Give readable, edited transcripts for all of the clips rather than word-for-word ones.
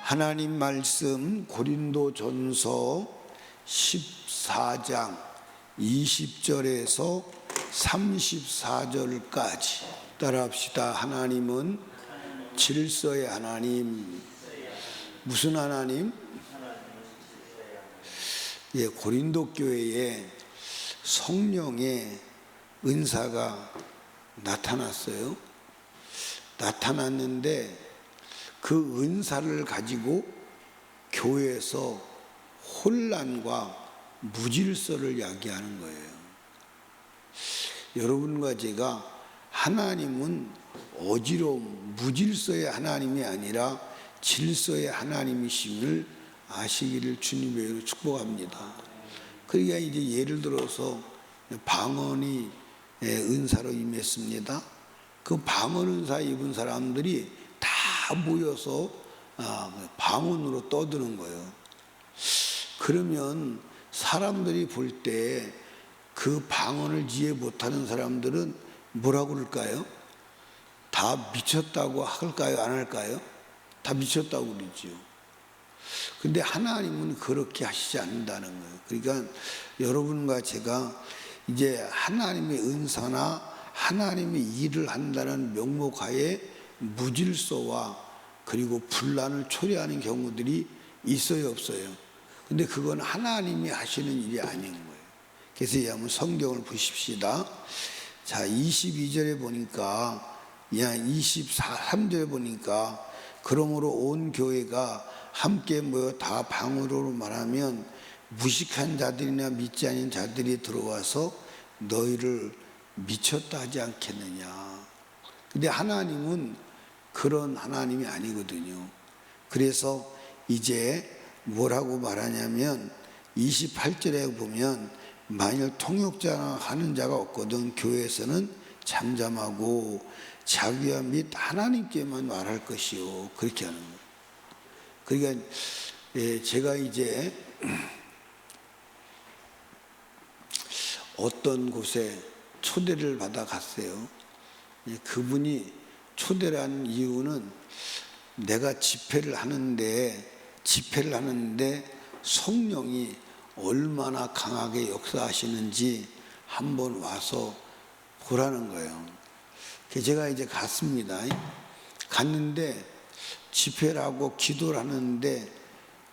하나님 말씀 고린도전서 14장 20절에서 34절까지 따라합시다. 하나님은 질서의 하나님. 무슨 하나님? 고린도 교회에 성령의 은사가 나타났어요. 나타났는데 그 은사를 가지고 교회에서 혼란과 무질서를 야기하는 거예요. 여러분과 제가 하나님은 어지러움, 무질서의 하나님이 아니라 질서의 하나님이심을 아시기를 주님의 이름으로 축복합니다. 그러니까 이제 예를 들어서 방언이 은사로 임했습니다. 그 방언 은사 입은 사람들이 다 모여서 방언으로 떠드는 거예요. 그러면 사람들이 볼 때 그 방언을 이해 못하는 사람들은 뭐라고 그럴까요? 다 미쳤다고 할까요? 안 할까요? 다 미쳤다고 그러죠. 근데 하나님은 그렇게 하시지 않는다는 거예요. 그러니까 여러분과 제가 이제 하나님의 은사나 하나님의 일을 한다는 명목하에 무질서와 그리고 분란을 초래하는 경우들이 있어요, 없어요? 근데 그건 하나님이 하시는 일이 아닌 거예요. 그래서 한번 성경을 보십시다. 자, 22절에 보니까, 23절에 보니까, 그러므로 온 교회가 함께 모여 다 방언으로 말하면 무식한 자들이나 믿지 않은 자들이 들어와서 너희를 미쳤다 하지 않겠느냐. 근데 하나님은 그런 하나님이 아니거든요. 그래서 이제 뭐라고 말하냐면 28절에 보면 만일 통역자나 하는 자가 없거든 교회에서는 잠잠하고 자기와 및 하나님께만 말할 것이요. 그렇게 하는 거예요. 그러니까 제가 이제 어떤 곳에 초대를 받아 갔어요. 그분이 초대를 한 이유는 내가 집회를 하는데 성령이 얼마나 강하게 역사하시는지 한번 와서 보라는 거예요. 제가 이제 갔습니다. 갔는데 집회를 하고 기도를 하는데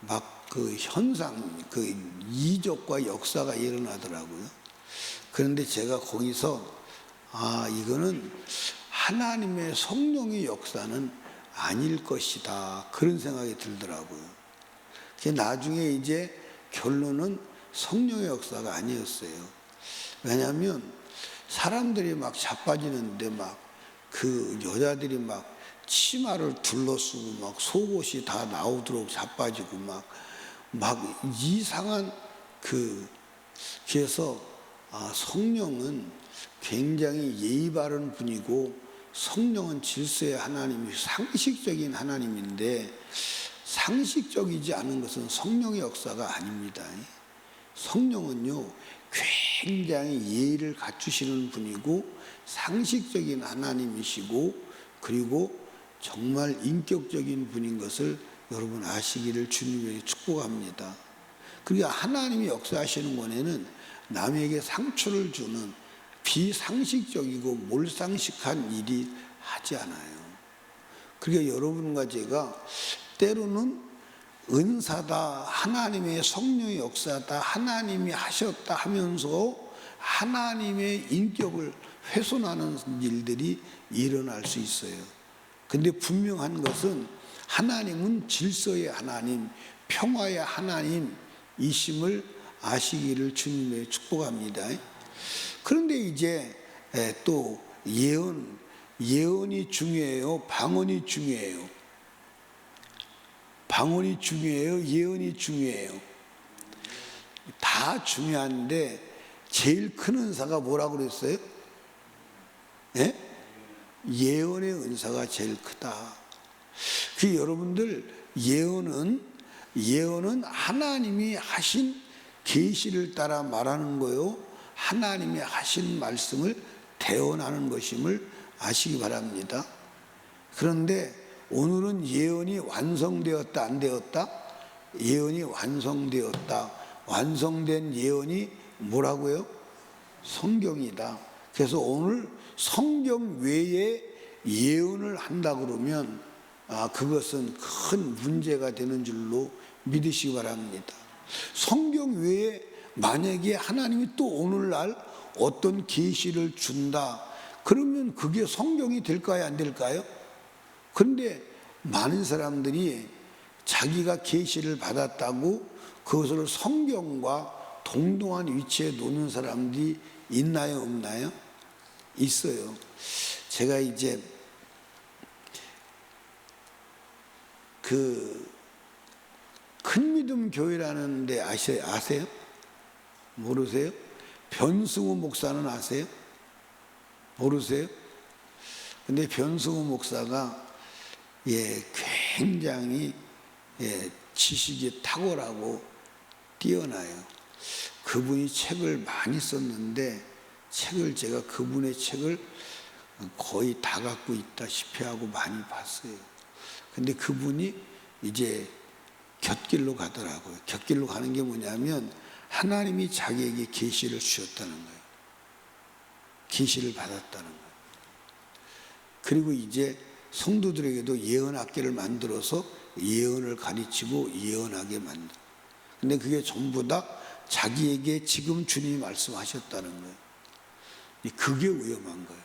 막 그 현상, 그 이적과 역사가 일어나더라고요. 그런데 제가 거기서 이거는 하나님의 성령의 역사는 아닐 것이다. 그런 생각이 들더라고요. 나중에 이제 결론은 성령의 역사가 아니었어요. 왜냐하면 사람들이 막 자빠지는데 막 그 여자들이 막 치마를 둘러쓰고 막 속옷이 다 나오도록 자빠지고 막 이상한 그래서 성령은 굉장히 예의 바른 분이고 성령은 질서의 하나님이 상식적인 하나님인데 상식적이지 않은 것은 성령의 역사가 아닙니다. 성령은요 굉장히 예의를 갖추시는 분이고 상식적인 하나님이시고 그리고 정말 인격적인 분인 것을 여러분 아시기를 주님의 축복합니다. 그러니까 하나님이 역사하시는 권에는 남에게 상처를 주는 비상식적이고 몰상식한 일이 하지 않아요. 그러니까 여러분과 제가 때로는 은사다, 하나님의 성령의 역사다, 하나님이 하셨다 하면서 하나님의 인격을 훼손하는 일들이 일어날 수 있어요. 근데 분명한 것은 하나님은 질서의 하나님, 평화의 하나님이심을 아시기를 주님의 축복합니다. 그런데 이제 또 예언이 중요해요? 방언이 중요해요? 방언이 중요해요? 예언이 중요해요? 다 중요한데 제일 큰 은사가 뭐라고 그랬어요? 예언의 은사가 제일 크다. 여러분들 예언은 하나님이 하신 계시를 따라 말하는 거요. 하나님이 하신 말씀을 대언하는 것임을 아시기 바랍니다. 그런데 오늘은 예언이 완성되었다, 안 되었다? 예언이 완성되었다. 완성된 예언이 뭐라고요? 성경이다. 그래서 오늘 성경 외에 예언을 한다 그러면 그것은 큰 문제가 되는 줄로 믿으시기 바랍니다. 성경 외에 만약에 하나님이 또 오늘날 어떤 계시를 준다 그러면 그게 성경이 될까요, 안 될까요? 그런데 많은 사람들이 자기가 계시를 받았다고 그것을 성경과 동등한 위치에 놓는 사람들이 있나요, 없나요? 있어요. 제가 이제 그 큰 믿음 교회라는 데 아세요? 모르세요? 변승우 목사는 아세요? 모르세요? 근데 변승우 목사가 굉장히 지식이 탁월하고 뛰어나요. 그분이 책을 많이 썼는데 제가 그분의 책을 거의 다 갖고 있다시피 하고 많이 봤어요. 근데 그분이 이제 곁길로 가더라고요. 곁길로 가는 게 뭐냐면 하나님이 자기에게 계시를 주셨다는 거예요. 계시를 받았다는 거예요. 그리고 이제 성도들에게도 예언학계를 만들어서 예언을 가르치고 예언하게 만들어요. 근데 그게 전부 다 자기에게 지금 주님이 말씀하셨다는 거예요. 그게 위험한 거예요.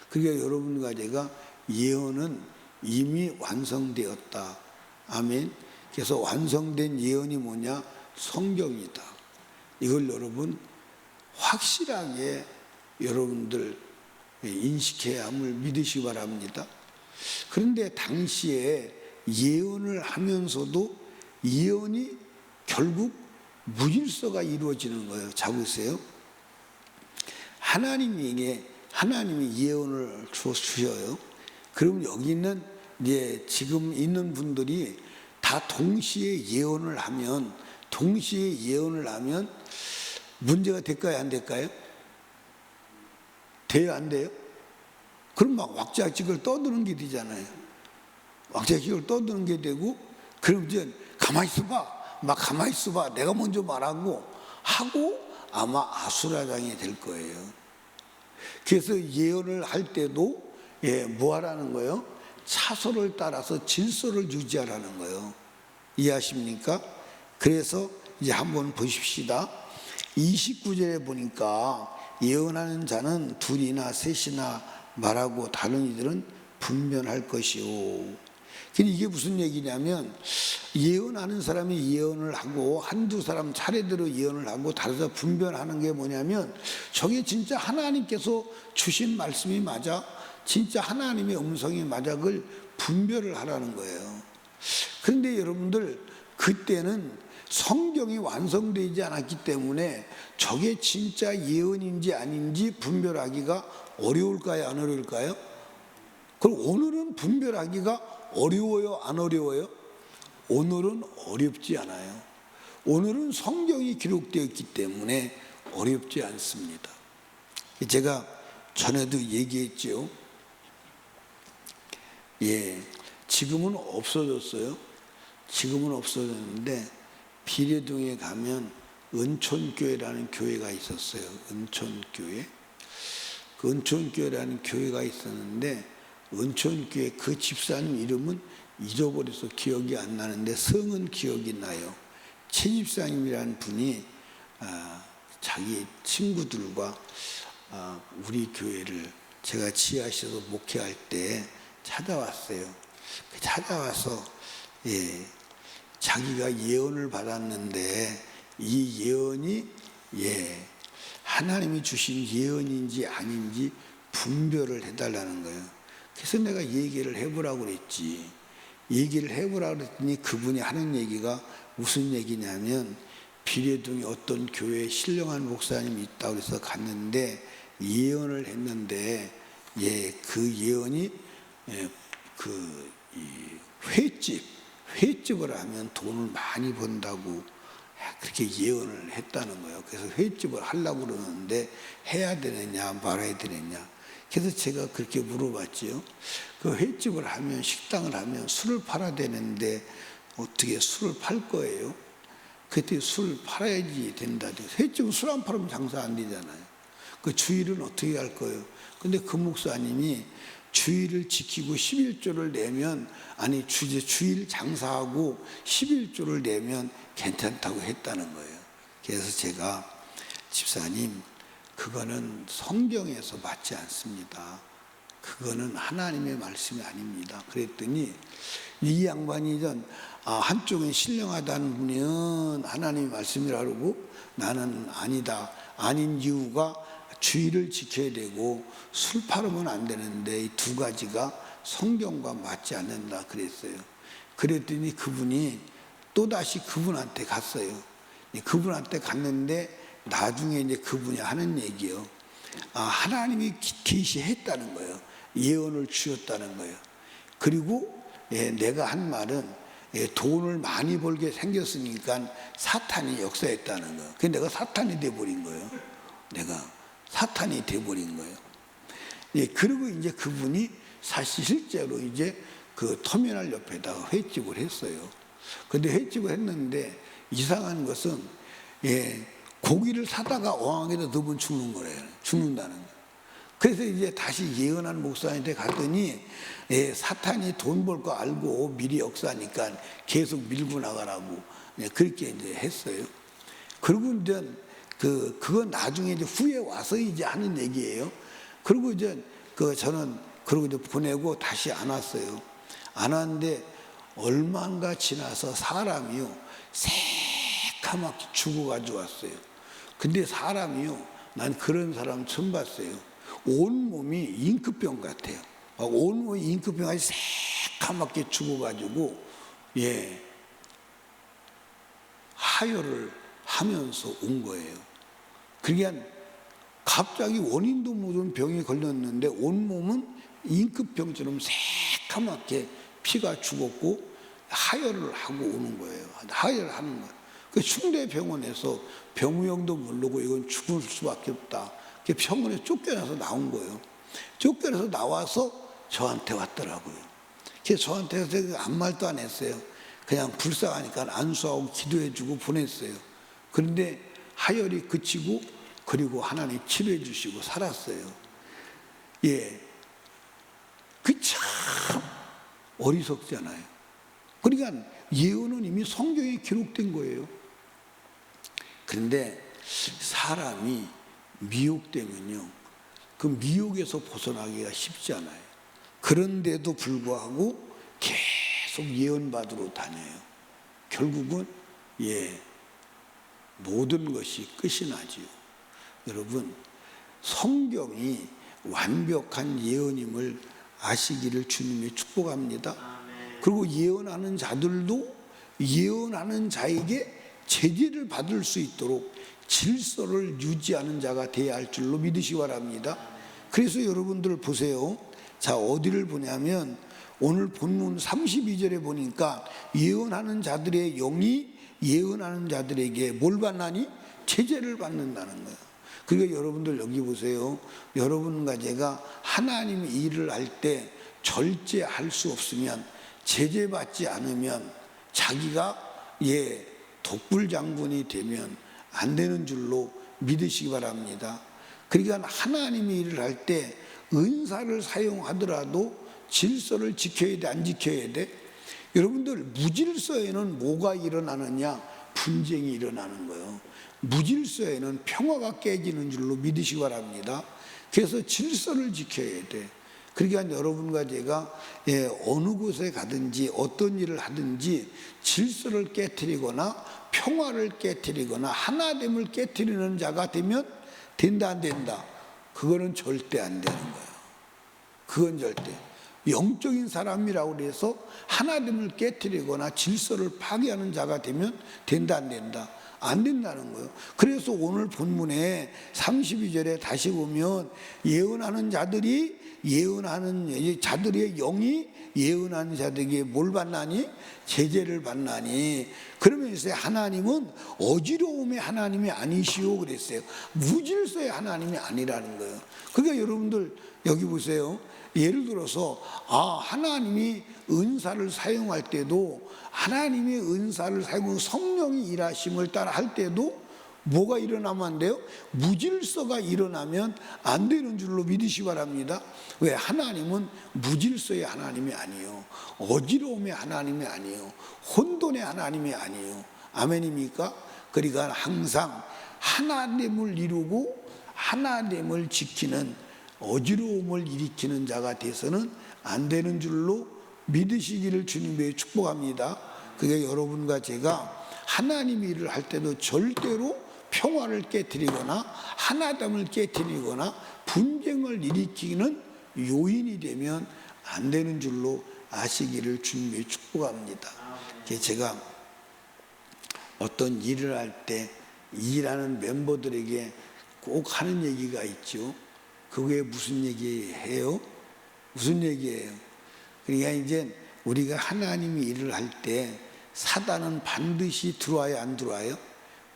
그러니까 여러분과 제가 예언은 이미 완성되었다. 아멘. 그래서 완성된 예언이 뭐냐? 성경이다. 이걸 여러분 확실하게 여러분들 인식해야 함을 믿으시기 바랍니다. 그런데 당시에 예언을 하면서도 예언이 결국 무질서가 이루어지는 거예요. 잘 보세요. 하나님이 예언을 주셔요. 그럼 여기 있는 지금 있는 분들이 다 동시에 예언을 하면 문제가 될까요, 안 될까요? 돼요, 안 돼요? 그럼 막 왁자지껄 떠드는 게 되잖아요. 왁자지껄 떠드는 게 되고, 그럼 이제 가만히 있어봐. 내가 먼저 말하고 아마 아수라장이 될 거예요. 그래서 예언을 할 때도 뭐 하라는 거예요? 차소를 따라서 질서를 유지하라는 거예요. 이해하십니까? 그래서 이제 한번 보십시다. 29절에 보니까 예언하는 자는 둘이나 셋이나 말하고 다른 이들은 분변할 것이요. 이게 무슨 얘기냐면 예언하는 사람이 예언을 하고 한두 사람 차례대로 예언을 하고 다른 사람 분변하는 게 뭐냐면 저게 진짜 하나님께서 주신 말씀이 맞아? 진짜 하나님의 음성이 맞아? 그걸 분별을 하라는 거예요. 그런데 여러분들 그때는 성경이 완성되지 않았기 때문에 저게 진짜 예언인지 아닌지 분별하기가 어려울까요, 안 어려울까요? 그럼 오늘은 분별하기가 어려워요, 안 어려워요? 오늘은 어렵지 않아요. 오늘은 성경이 기록되어 있기 때문에 어렵지 않습니다. 제가 전에도 얘기했죠. 지금은 없어졌어요. 지금은 없어졌는데 비례동에 가면 은촌교회라는 교회가 있었어요. 은촌교회. 그 은촌교회라는 교회가 있었는데 은촌교회 그 집사님 이름은 잊어버려서 기억이 안 나는데 성은 기억이 나요. 최 집사님이라는 분이 자기 친구들과 우리 교회를 제가 지하실에서 목회할 때 찾아왔어요. 찾아와서 자기가 예언을 받았는데 이 예언이 하나님이 주신 예언인지 아닌지 분별을 해달라는 거예요. 그래서 내가 얘기를 해보라고 그랬지. 얘기를 해보라고 그랬더니 그분이 하는 얘기가 무슨 얘기냐면 비례동에 어떤 교회에 신령한 목사님이 있다고 해서 갔는데 예언을 했는데 그 예언이 횟집을 하면 돈을 많이 번다고 그렇게 예언을 했다는 거예요. 그래서 횟집을 하려고 그러는데 해야 되느냐 말아야 되느냐. 그래서 제가 그렇게 물어봤지요. 그 횟집을 하면, 식당을 하면 술을 팔아야 되는데 어떻게 술을 팔 거예요? 그때 술 팔아야지 된다. 횟집은 술 안 팔으면 장사 안 되잖아요. 그 주일은 어떻게 할 거예요? 근데 그 목사님이 주일을 지키고 11조를 내면, 아니 주일 장사하고 11조를 내면 괜찮다고 했다는 거예요. 그래서 제가 집사님, 그거는 성경에서 맞지 않습니다. 그거는 하나님의 말씀이 아닙니다. 그랬더니 이 양반이 한쪽은 신령하다는 분은 하나님의 말씀이라고 그러고, 나는 아니다. 아닌 이유가 주의를 지켜야 되고 술 팔으면 안 되는데 이 두 가지가 성경과 맞지 않는다 그랬어요. 그랬더니 그분이 또다시 그분한테 갔어요. 그분한테 갔는데 나중에 이제 그분이 하는 얘기요. 하나님이 계시했다는 거예요. 예언을 주셨다는 거예요. 그리고 내가 한 말은 돈을 많이 벌게 생겼으니까 사탄이 역사했다는 거예요. 그래서 내가 사탄이 돼버린 거예요. 내가 사탄이 돼버린 거예요. 그리고 이제 그분이 사실 실제로 이제 그 터미널 옆에다가 횟집을 했어요. 근데 횟집을 했는데 이상한 것은 고기를 사다가 어항에다 넣으면 죽는 거래요. 죽는다는 거예요. 그래서 이제 다시 예언한 목사한테 갔더니 사탄이 돈 벌 거 알고 미리 역사하니까 계속 밀고 나가라고 그렇게 이제 했어요. 그리고 이제 그건 나중에 이제 후에 와서 이제 하는 얘기예요. 그리고 이제 저는 그러고 이제 보내고 다시 안 왔어요. 안 왔는데 얼마인가 지나서 사람이요 새카맣게 죽어가지고 왔어요. 근데 사람이요, 난 그런 사람 처음 봤어요. 온 몸이 잉크병 같아요. 온 몸이 잉크병이 새카맣게 죽어가지고 하혈을 하면서 온 거예요. 그러니까 갑자기 원인도 모르는 병이 걸렸는데 온 몸은 잉크병처럼 새카맣게 피가 죽었고 하혈을 하고 오는 거예요. 하혈을 하는 거예요. 그 충대병원에서 병우형도 모르고 이건 죽을 수밖에 없다. 병원에 쫓겨나서 나온 거예요. 쫓겨나서 나와서 저한테 왔더라고요. 그래서 저한테 아무 말도 안 했어요. 그냥 불쌍하니까 안수하고 기도해주고 보냈어요. 그런데 하혈이 그치고 그리고 하나님 치료해 주시고 살았어요. 그 참 어리석잖아요. 그러니까 예언은 이미 성경에 기록된 거예요. 그런데 사람이 미혹되면요, 그 미혹에서 벗어나기가 쉽지 않아요. 그런데도 불구하고 계속 예언받으러 다녀요. 결국은 모든 것이 끝이 나지요. 여러분, 성경이 완벽한 예언임을 아시기를 주님이 축복합니다. 그리고 예언하는 자들도 예언하는 자에게 제재를 받을 수 있도록 질서를 유지하는 자가 되어야 할 줄로 믿으시기 바랍니다. 그래서 여러분들 보세요. 자, 어디를 보냐면 오늘 본문 32절에 보니까 예언하는 자들의 영이 예언하는 자들에게 뭘 받나니? 제재를 받는다는 거예요. 그러니까 여러분들 여기 보세요. 여러분과 제가 하나님의 일을 할 때 절제할 수 없으면, 제재받지 않으면 자기가 독불장군이 되면 안 되는 줄로 믿으시기 바랍니다. 그러니까 하나님의 일을 할 때 은사를 사용하더라도 질서를 지켜야 돼, 안 지켜야 돼? 여러분들 무질서에는 뭐가 일어나느냐? 분쟁이 일어나는 거예요. 무질서에는 평화가 깨지는 줄로 믿으시기 바랍니다. 그래서 질서를 지켜야 돼. 그러니까 여러분과 제가 어느 곳에 가든지 어떤 일을 하든지 질서를 깨트리거나 평화를 깨트리거나 하나됨을 깨트리는 자가 되면 된다, 안 된다? 그거는 절대 안 되는 거예요. 그건 절대. 영적인 사람이라고 해서 하나됨을 깨트리거나 질서를 파괴하는 자가 되면 된다, 안 된다? 안 된다는 거예요. 그래서 오늘 본문에 32절에 다시 보면 예언하는 자들이 예언하는 자들의 영이 예언하는 자들에게 뭘 받나니? 제재를 받나니. 그러면서 하나님은 어지러움의 하나님이 아니시오 그랬어요. 무질서의 하나님이 아니라는 거예요. 그러니까 여러분들 여기 보세요. 예를 들어서 하나님이 은사를 사용할 때도, 하나님의 은사를 사용, 성령이 일하심을 따라 할 때도 뭐가 일어나면 안 돼요? 무질서가 일어나면 안 되는 줄로 믿으시 바랍니다. 왜? 하나님은 무질서의 하나님이 아니에요. 어지러움의 하나님이 아니에요. 혼돈의 하나님이 아니에요. 아멘입니까? 그러니까 항상 하나됨을 이루고 하나됨을 지키는, 어지러움을 일으키는 자가 돼서는 안 되는 줄로 믿으시기를 주님의 축복합니다. 그게 여러분과 제가 하나님 일을 할 때도 절대로 평화를 깨뜨리거나 하나됨을 깨뜨리거나 분쟁을 일으키는 요인이 되면 안 되는 줄로 아시기를 주님의 축복합니다. 제가 어떤 일을 할 때 일하는 멤버들에게 꼭 하는 얘기가 있죠. 그게 무슨 얘기예요? 무슨 얘기예요? 그러니까 이제 우리가 하나님이 일을 할 때 사단은 반드시 들어와요, 안 들어와요?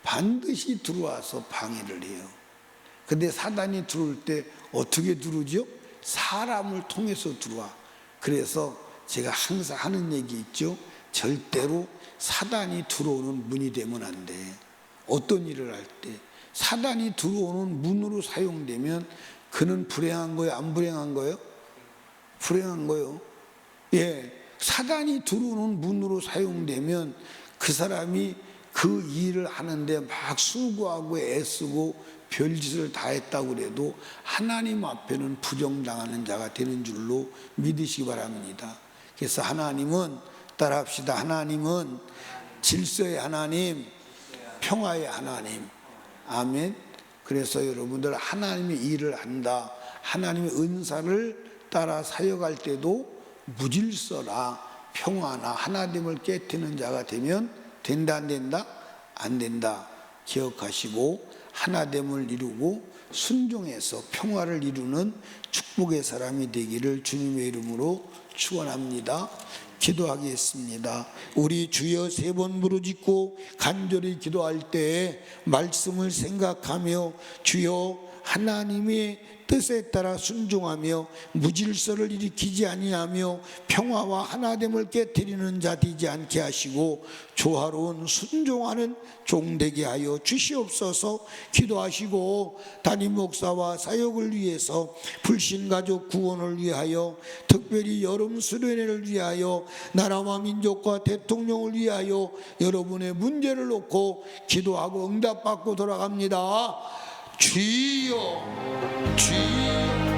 반드시 들어와서 방해를 해요. 근데 사단이 들어올 때 어떻게 들어오죠? 사람을 통해서 들어와. 그래서 제가 항상 하는 얘기 있죠. 절대로 사단이 들어오는 문이 되면 안 돼. 어떤 일을 할 때 사단이 들어오는 문으로 사용되면 그는 불행한 거예요, 안 불행한 거예요? 불행한 거예요. 예, 사단이 들어오는 문으로 사용되면 그 사람이 그 일을 하는데 막 수고하고 애쓰고 별짓을 다 했다고 그래도 하나님 앞에는 부정당하는 자가 되는 줄로 믿으시기 바랍니다. 그래서 하나님은, 따라합시다. 하나님은 질서의 하나님, 평화의 하나님. 아멘. 그래서 여러분들 하나님의 일을 한다, 하나님의 은사를 따라 사역할 때도 무질서나 평화나 하나됨을 깨트리는 자가 되면 된다, 안 된다? 안 된다. 기억하시고 하나됨을 이루고 순종해서 평화를 이루는 축복의 사람이 되기를 주님의 이름으로 축원합니다. 기도하겠습니다. 우리 주여 세 번 부르짖고 간절히 기도할 때 말씀을 생각하며 주여 하나님의 뜻에 따라 순종하며 무질서를 일으키지 아니하며 평화와 하나됨을 깨뜨리는 자 되지 않게 하시고 조화로운 순종하는 종 되게 하여 주시옵소서. 기도하시고 담임 목사와 사역을 위해서 불신가족 구원을 위하여 특별히 여름 수련회를 위하여 나라와 민족과 대통령을 위하여 여러분의 문제를 놓고 기도하고 응답받고 돌아갑니다. 주여 주여